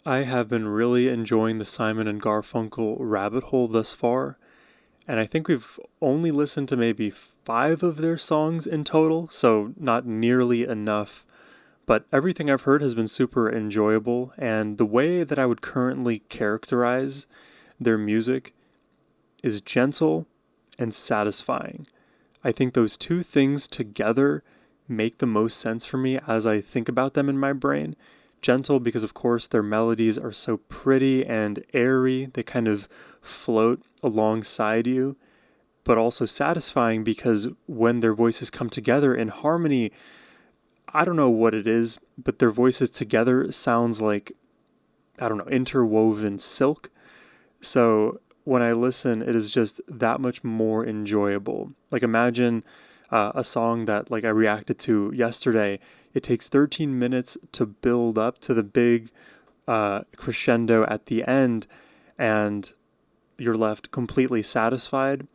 I have been really enjoying the Simon and Garfunkel rabbit hole thus far, and I think we've only listened to maybe five of their songs in total, so not nearly enough. But everything I've heard has been super enjoyable, and the way that I would currently characterize their music is gentle and satisfying. I think those two things together make the most sense for me as I think about them in my brain. Gentle because, of course, their melodies are so pretty and airy, they kind of float alongside you, but also satisfying because when their voices come together in harmony, I don't know what it is, but their voices together sounds like, I don't know, interwoven silk. So when I listen, it is just that much more enjoyable. Like imagine a song that like I reacted to yesterday. It takes 13 minutes to build up to the big crescendo at the end, and you're left completely satisfied.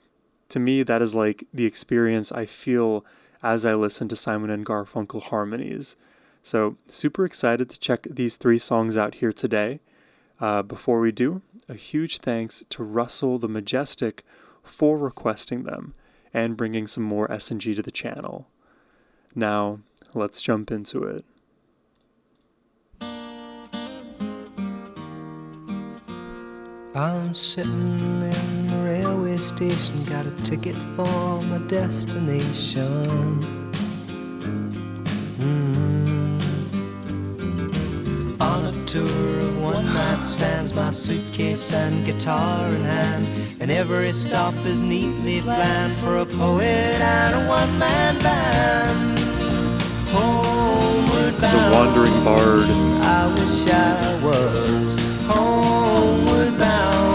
To me, that is like the experience I feel as I listen to Simon and Garfunkel harmonies. So super excited to check these three songs out here today. Before we do, a huge thanks to Russell the Majestic for requesting them and bringing some more S&G to the channel. Now, let's jump into it. I'm sitting in the railway station, got a ticket for my destination. On a tour of one-night stands, my suitcase and guitar in hand, and every stop is neatly planned for a poet and a one-man band. Homeward bound, He's a wandering bard. I wish I was homeward bound.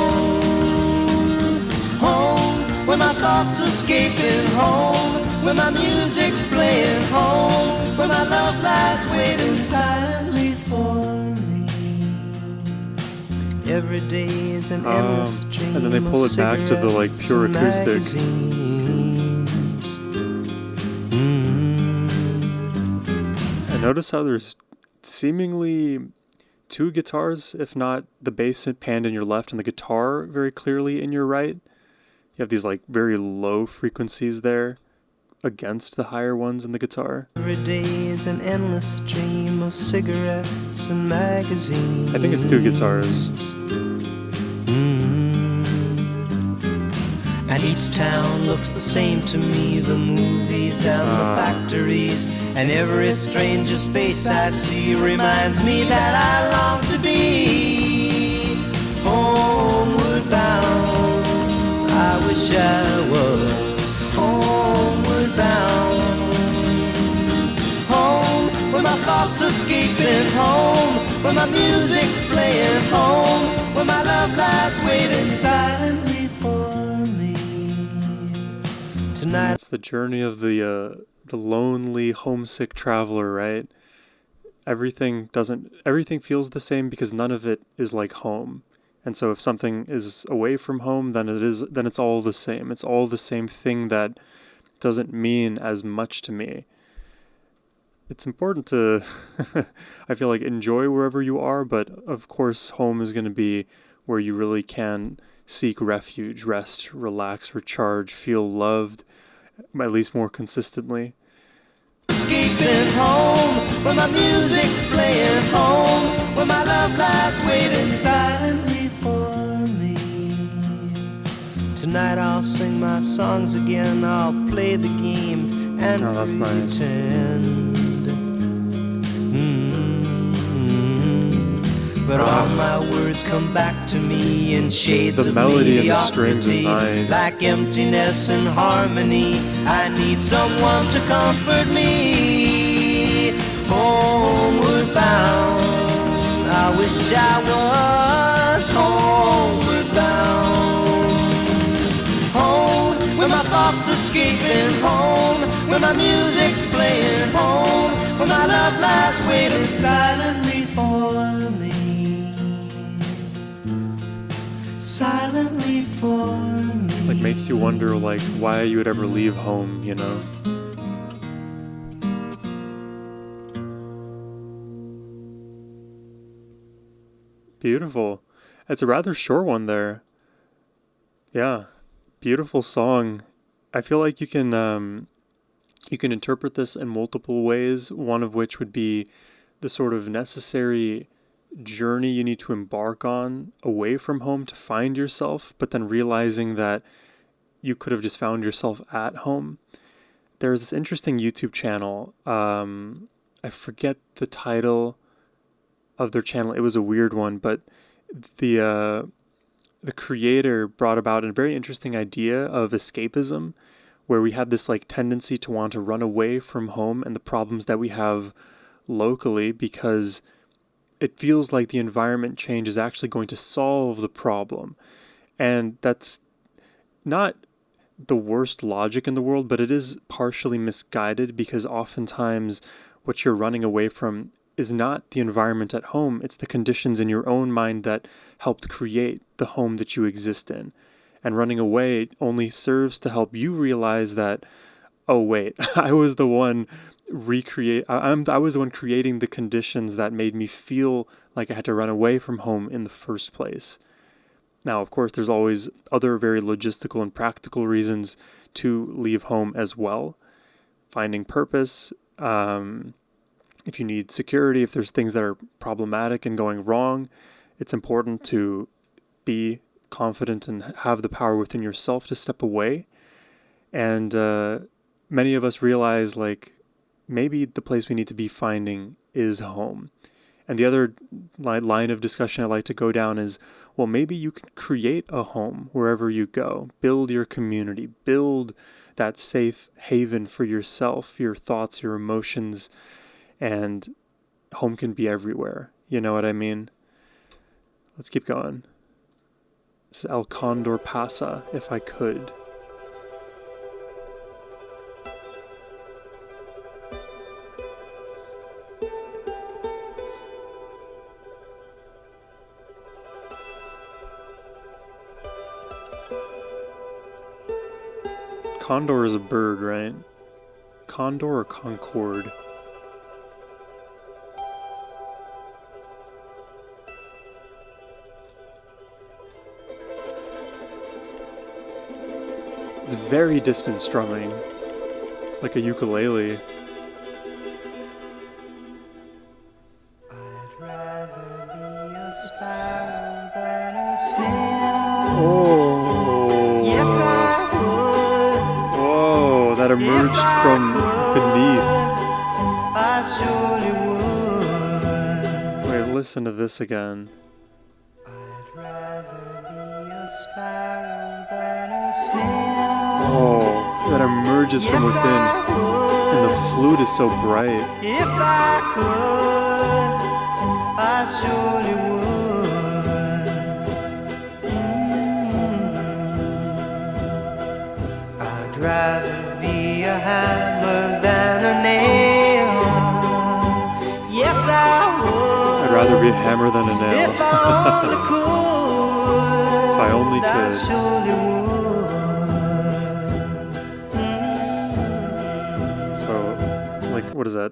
Home, where my thoughts escaping, home, where my music's playing, home, where my love lies waiting silently for me. Every day is an endless stream and then they pull it back to the like pure acoustic. And notice how there's seemingly two guitars, if not the bass panned in your left and the guitar very clearly in your right. You have these like very low frequencies there against the higher ones in the guitar. Every day is an endless stream of cigarettes and magazines. I think it's two guitars. And each town looks the same to me, the movies and the factories, and every stranger's face I see reminds me that I long to be homeward bound. I wish I was homeward bound. Home, where my thoughts escaping, home, where my music's playing, home, where my love lies waiting silently for me. Tonight it's the journey of the lonely, homesick traveler, right? Everything feels the same because none of it is like home. And so if something is away from home, then it's all the same. It's all the same thing that doesn't mean as much to me. It's important to, I feel like, enjoy wherever you are, but of course home is going to be where you really can seek refuge, rest, relax, recharge, feel loved, at least more consistently. escaping home, where my music's playing, home, where my love lies waiting silently for me. Tonight I'll sing my songs again, I'll play the game and that's nice. pretend. But all my words come back to me in shades The of melody and the strings is mediocrity, nice. like emptiness and harmony. I need someone to comfort me. Homeward bound, I wish I was homeward bound. Home, where my thoughts escaping, home, where my music's playing, home, where my love lies waiting silently for me. Silently for me. Like makes you wonder like why you would ever leave home, you know? Beautiful. It's a rather short one there. Yeah. Beautiful song. I feel like you can interpret this in multiple ways, one of which would be the sort of necessary journey you need to embark on away from home to find yourself, but then realizing that you could have just found yourself at home. There's this interesting YouTube channel. I forget the title of their channel. It was a weird one, but the the creator brought about a very interesting idea of escapism, where we have this like tendency to want to run away from home and the problems that we have locally because it feels like the environment change is actually going to solve the problem. And that's not the worst logic in the world, but it is partially misguided because oftentimes what you're running away from is not the environment at home, it's the conditions in your own mind that helped create the home that you exist in. And running away only serves to help you realize that, oh wait, I was the one I was the one creating the conditions that made me feel like I had to run away from home in the first place. Now, of course, there's always other very logistical and practical reasons to leave home as well. Finding purpose, if you need security, if there's things that are problematic and going wrong, it's important to be confident and have the power within yourself to step away. And many of us realize, like, maybe the place we need to be finding is home. And the other line of discussion I like to go down is, well, maybe you can create a home wherever you go. Build your community. Build that safe haven for yourself, your thoughts, your emotions, and home can be everywhere. You know what I mean? Let's keep going. This is El Condor Pasa, If I Could. Condor is a bird, right? Condor or Concord? It's very distant strumming, like a ukulele. I'd rather be a sparrow than a snail. Oh. Yes, I would. Whoa, that emerged from beneath. I surely would. Wait, listen to this again. I'd rather be a sparrow than a snail. Oh, that emerges from Yes, within. I would. And the flute is so bright. If I could, I surely would. I'd rather be a hammer than a nail. Yes, I would. I'd rather be a hammer than a nail. If I only could. If I only I could. surely would. So, like, what is that?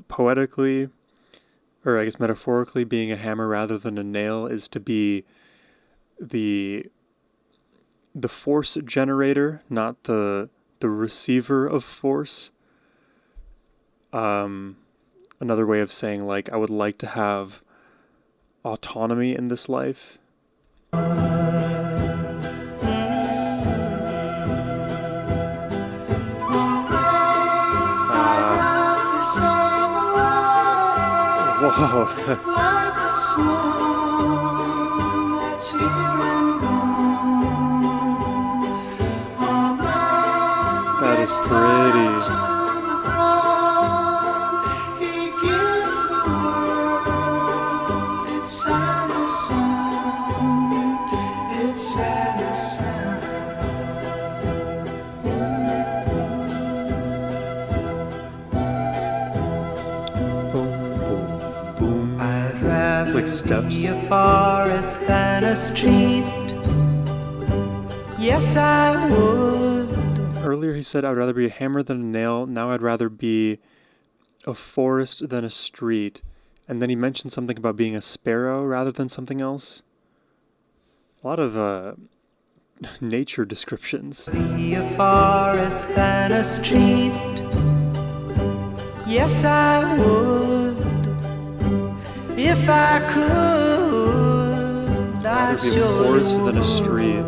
Poetically, or I guess metaphorically, being a hammer rather than a nail is to be the force generator, not the receiver of force. Another way of saying, like, I would like to have autonomy in this life. Whoa. That is pretty. Like steps. Be a forest than a street. Yes, I would. Earlier he said I'd rather be a hammer than a nail. Now I'd rather be a forest than a street. And then he mentioned something about being a sparrow rather than something else. A lot of nature descriptions. Be a forest than a street. Yes, I would. If I could, I Rather be a forest than a street.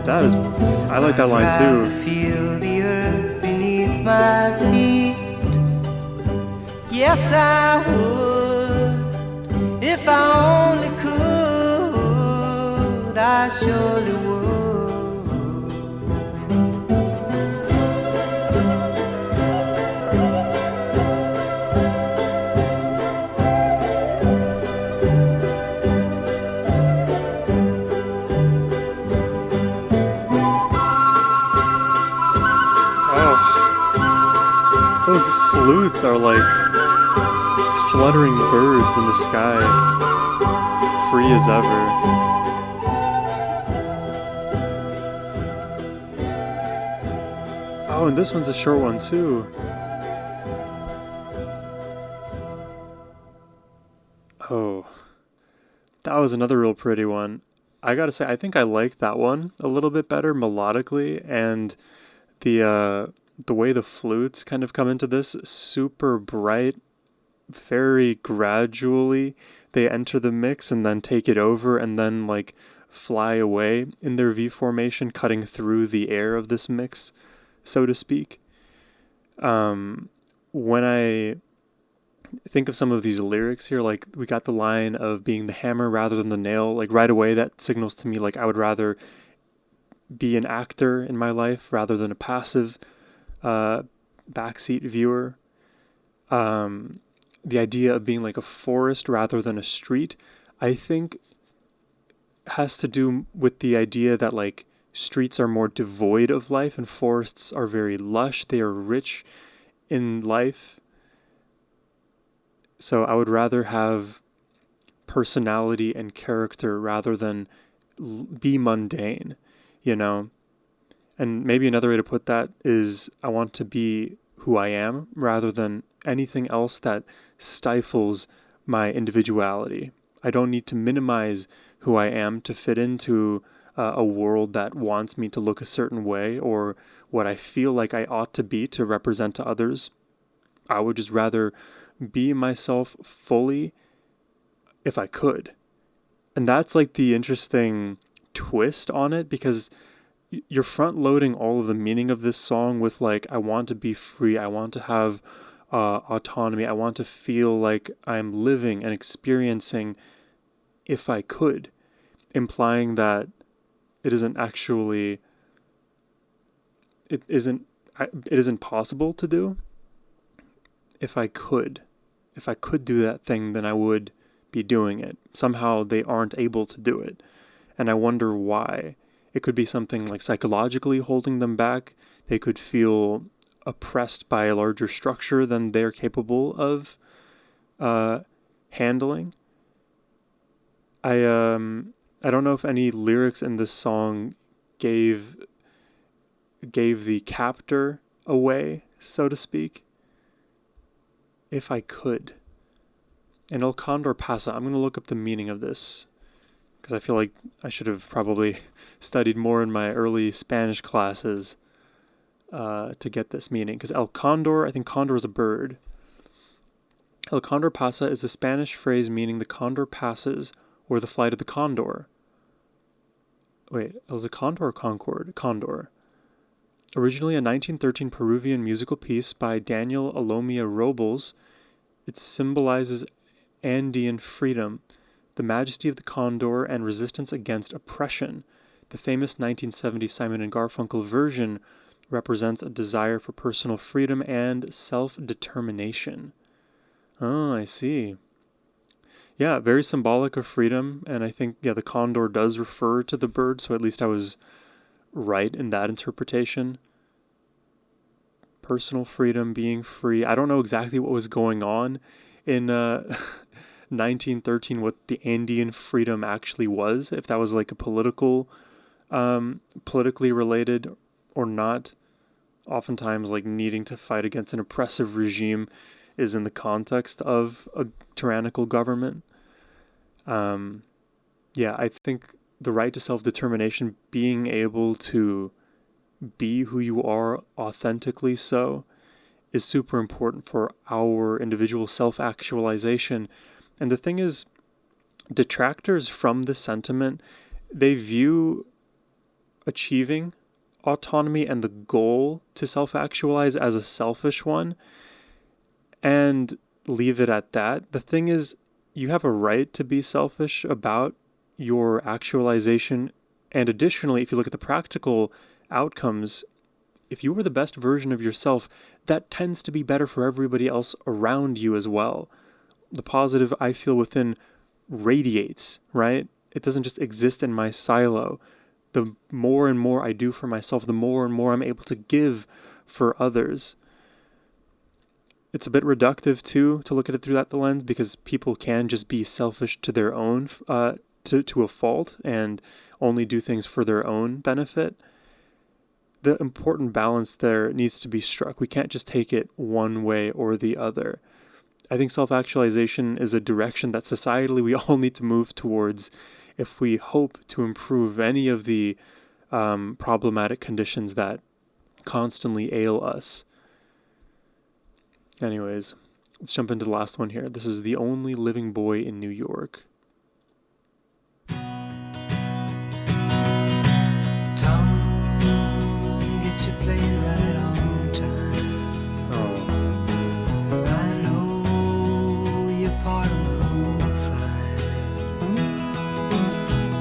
That is. I like that line too. Feel the earth beneath my feet. Yes, I would. If I only could, I surely would. Those flutes are like fluttering birds in the sky, free as ever. Oh, and this one's a short one too. Oh, that was another real pretty one. I gotta say, I think I like that one a little bit better melodically, and the way the flutes kind of come into this, super bright, very gradually they enter the mix and then take it over and then like fly away in their V formation, cutting through the air of this mix, so to speak. When I think of some of these lyrics here, like we got the line of being the hammer rather than the nail, like right away that signals to me like I would rather be an actor in my life rather than a passive backseat viewer. The idea of being like a forest rather than a street, I think has to do with the idea that like streets are more devoid of life and forests are very lush. They are rich in life. So I would rather have personality and character rather than be mundane, you know? And maybe another way to put that is I want to be who I am rather than anything else that stifles my individuality. I don't need to minimize who I am to fit into a world that wants me to look a certain way or what I feel like I ought to be to represent to others. I would just rather be myself fully if I could. And that's like the interesting twist on it, because you're front loading all of the meaning of this song with like, I want to be free. I want to have autonomy. I want to feel like I'm living and experiencing if I could, implying that it isn't possible to do. If I could do that thing, then I would be doing it. Somehow they aren't able to do it. And I wonder why. It could be something like psychologically holding them back. They could feel oppressed by a larger structure than they're capable of handling. I don't know if any lyrics in this song gave the captor away, so to speak. If I could. And El Condor Pasa, I'm going to look up the meaning of this, because I feel like I should have probably studied more in my early Spanish classes to get this meaning. Because El Condor, I think condor is a bird. El Condor Pasa is a Spanish phrase meaning the condor passes, or the flight of the condor. Wait, was it condor or concord? Condor. Originally a 1913 Peruvian musical piece by Daniel Alomia Robles, it symbolizes Andean freedom, the majesty of the condor, and resistance against oppression. The famous 1970 Simon and Garfunkel version represents a desire for personal freedom and self-determination. Oh, I see. Yeah, very symbolic of freedom, and I think, the condor does refer to the bird, so at least I was right in that interpretation. Personal freedom, being free. I don't know exactly what was going on in 1913, what the Andean freedom actually was, if that was like a politically related or not. Oftentimes, like needing to fight against an oppressive regime is in the context of a tyrannical government. Yeah, I think the right to self-determination, being able to be who you are authentically so, is super important for our individual self-actualization. And the thing is, detractors from this sentiment, they view achieving autonomy and the goal to self-actualize as a selfish one and leave it at that. The thing is, you have a right to be selfish about your actualization. And additionally, if you look at the practical outcomes, if you are the best version of yourself, that tends to be better for everybody else around you as well. The positive I feel within radiates, right? It doesn't just exist in my silo. The more and more I do for myself, the more and more I'm able to give for others. It's a bit reductive too to look at it through that lens, because people can just be selfish to their own, to a fault, and only do things for their own benefit. The important balance there needs to be struck. We can't just take it one way or the other. I think self-actualization is a direction that societally we all need to move towards if we hope to improve any of the problematic conditions that constantly ail us. Anyways, let's jump into the last one here. This is The Only Living Boy in New York. You play right on time. Oh. I know you're part of the whole fine.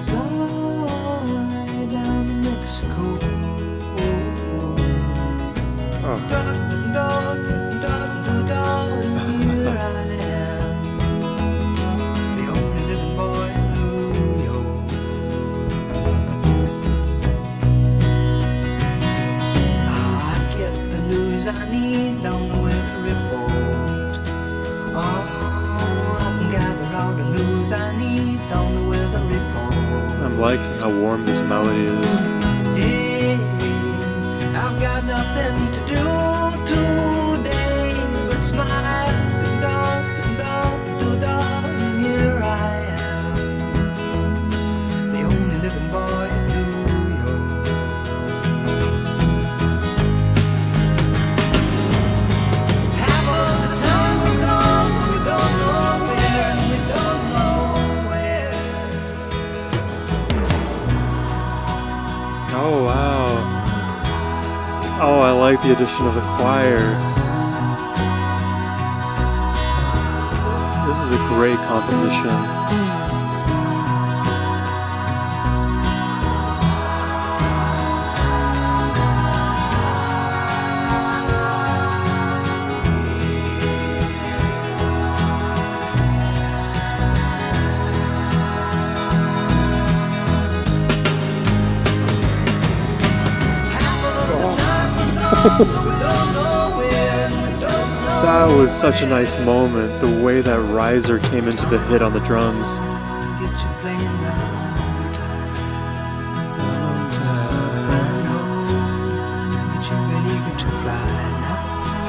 Fly down to Mexico. Oh. Here I am, the only living boy in New York. I need, don't know where to report. Oh, I can gather all the news I need, don't know where to report. I'm liking how warm this melody is. Hey, I've got nothing to do today but smile, and here I am, the only living boy in New York. Oh, wow. Oh, I like the addition of the choir. This is a great composition. That was such a nice moment, the way that riser came into the hit on the drums.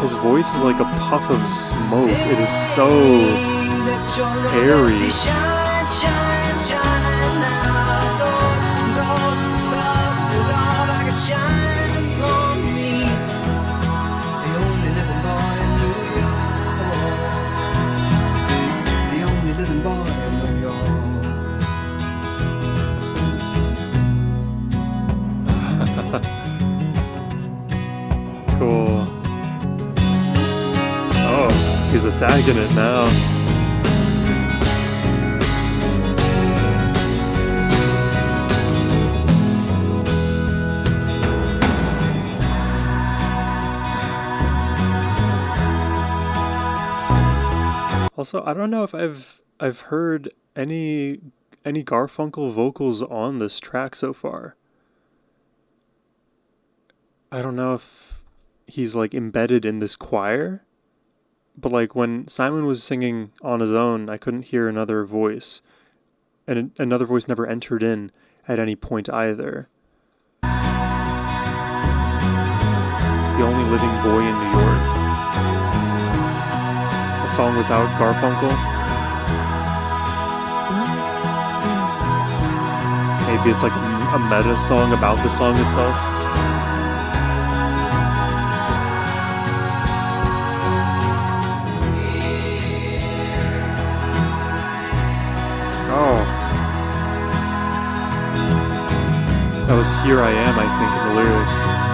His voice is like a puff of smoke. It is so airy. Cool. Oh, he's attacking it now. Also, I don't know if I've heard any Garfunkel vocals on this track so far. I don't know if he's like embedded in this choir, but like when Simon was singing on his own, I couldn't hear another voice, and another voice never entered in at any point either. The Only Living Boy in New York. song without Garfunkel. Maybe it's like a meta song about the song itself. Oh. That was Here I Am, I think, in the lyrics.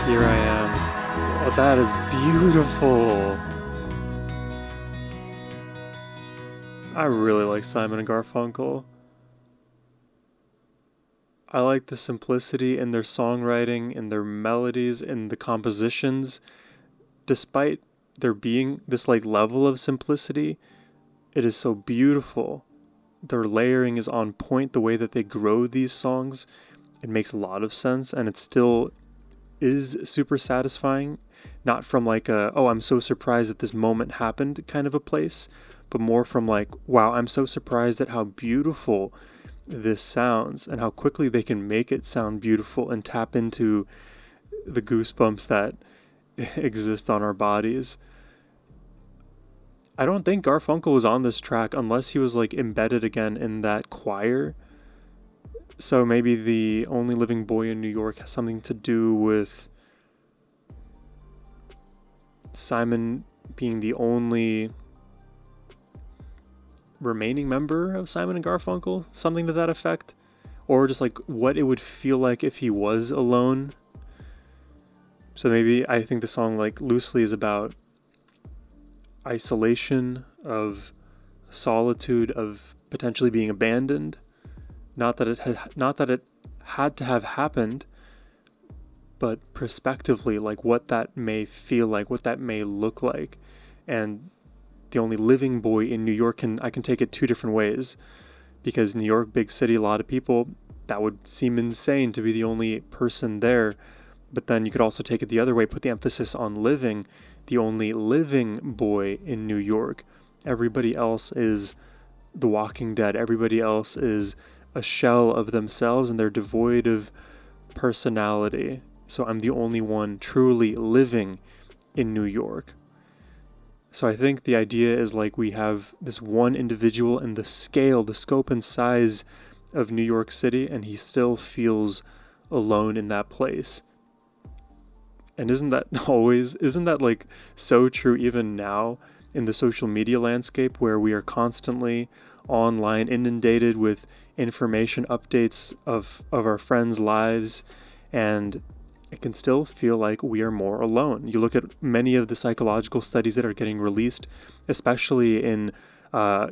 Here I Am. Oh, that is beautiful. I really like Simon and Garfunkel. I like the simplicity in their songwriting, in their melodies, in the compositions. Despite there being this like level of simplicity, it is so beautiful. Their layering is on point. The way that they grow these songs, it makes a lot of sense, and it still is super satisfying. Not from like a, oh, I'm so surprised that this moment happened kind of a place, but more from like, wow, I'm so surprised at how beautiful this sounds and how quickly they can make it sound beautiful and tap into the goosebumps that exist on our bodies. I don't think Garfunkel was on this track unless he was like embedded again in that choir. So maybe The Only Living Boy in New York has something to do with Simon being the only remaining member of Simon and Garfunkel, something to that effect, or just like what it would feel like if he was alone. So maybe I think the song like loosely is about isolation, of solitude, of potentially being abandoned. Not that it had to have happened, but prospectively, like what that may feel like, what that may look like. And the only living boy in New York, I can take it two different ways, because New York, big city, a lot of people, that would seem insane to be the only person there. But then you could also take it the other way, put the emphasis on living, the only living boy in New York. Everybody else is The Walking Dead. Everybody else is a shell of themselves, and they're devoid of personality. So I'm the only one truly living in New York. So I think the idea is like we have this one individual in the scale, the scope and size of New York City, and he still feels alone in that place. And isn't that like so true even now in the social media landscape, where we are constantly online inundated with information updates of our friends' lives, and it can still feel like we are more alone. You look at many of the psychological studies that are getting released, especially in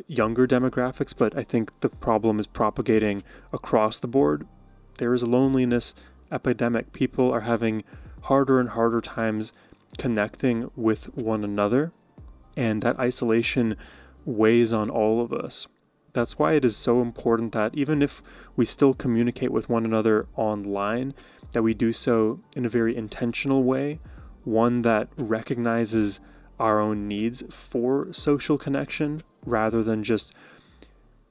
younger demographics, but I think the problem is propagating across the board. There is a loneliness epidemic. People are having harder and harder times connecting with one another, and that isolation weighs on all of us. That's why it is so important that even if we still communicate with one another online, that we do so in a very intentional way, one that recognizes our own needs for social connection, rather than just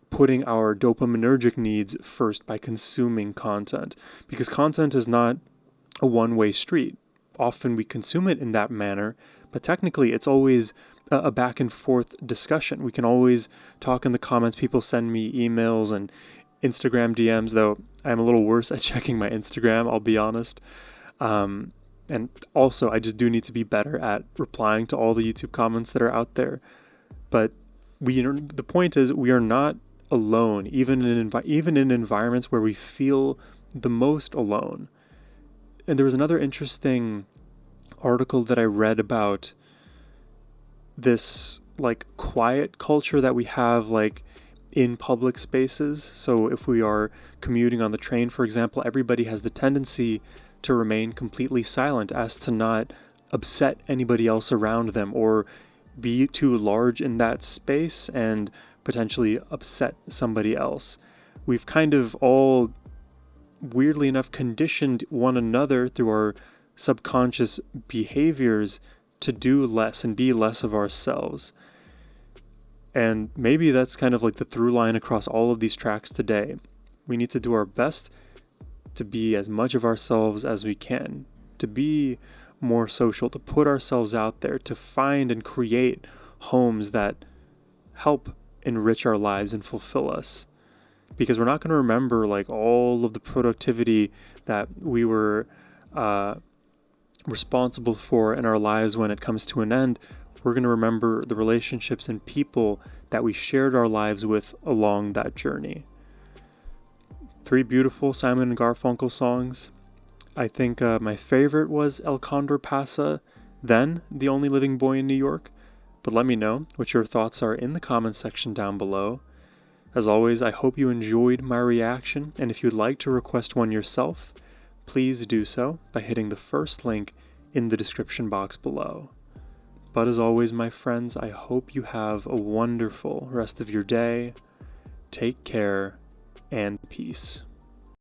putting our dopaminergic needs first by consuming content. Because content is not a one-way street. Often we consume it in that manner, but technically it's always a back and forth discussion. We can always talk in the comments. People send me emails and Instagram DMs, though I'm a little worse at checking my Instagram, I'll be honest. And also, I just do need to be better at replying to all the YouTube comments that are out there. But the point is, we are not alone, even in environments where we feel the most alone. And there was another interesting article that I read about this like quiet culture that we have like in public spaces. So if we are commuting on the train, for example, everybody has the tendency to remain completely silent as to not upset anybody else around them or be too large in that space and potentially upset somebody else. We've kind of all weirdly enough, conditioned one another through our subconscious behaviors to do less and be less of ourselves. And maybe that's kind of like the through line across all of these tracks today. We need to do our best to be as much of ourselves as we can, to be more social, to put ourselves out there, to find and create homes that help enrich our lives and fulfill us. Because we're not going to remember like all of the productivity that we were responsible for in our lives when it comes to an end. We're going to remember the relationships and people that we shared our lives with along that journey. 3 beautiful Simon and Garfunkel songs. I think my favorite was El Condor Pasa, then The Only Living Boy in New York. But let me know what your thoughts are in the comments section down below. As always, I hope you enjoyed my reaction, and if you'd like to request one yourself, please do so by hitting the first link in the description box below. But as always, my friends, I hope you have a wonderful rest of your day. Take care and peace.